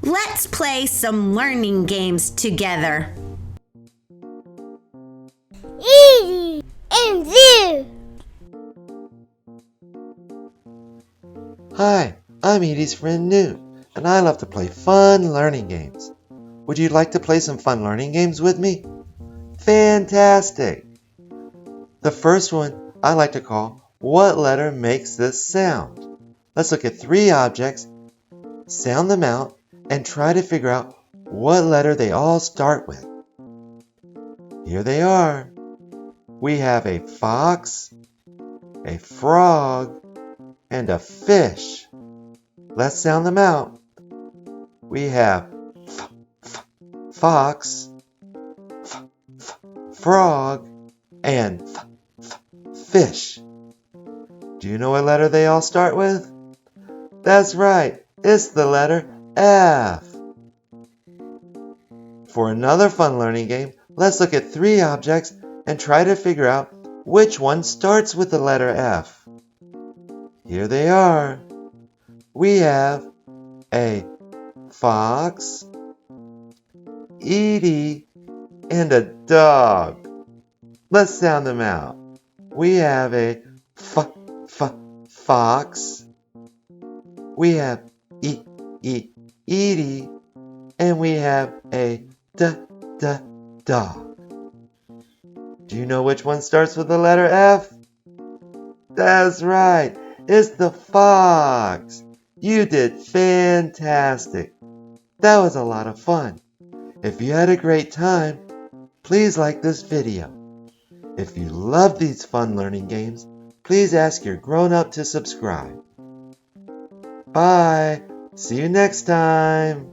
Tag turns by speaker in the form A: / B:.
A: Let's play some learning games together.
B: Edie and Newt.
C: Hi, I'm Edie's friend Newt, and I love to play fun learning games. Would you like to play some fun learning games with me? Fantastic! The first one I like to call, What Letter Makes This Sound? Let's look at 3 objects, sound them out, and try to figure out what letter they all start with. Here they are. We have a fox, a frog, and a fish. Let's sound them out. We have fox, frog, and fish. Do you know what letter they all start with? That's right, it's the letter F. For another fun learning game, let's look at 3 objects and try to figure out which one starts with the letter F. Here they are. We have a fox, Edie, and a dog. Let's sound them out. We have a fox. We have Edie, and we have a dog. Do you know which one starts with the letter F? That's right, it's the fox. You did fantastic. That was a lot of fun. If you had a great time, please like this video. If you love these fun learning games, please ask your grown-up to subscribe. Bye. See you next time.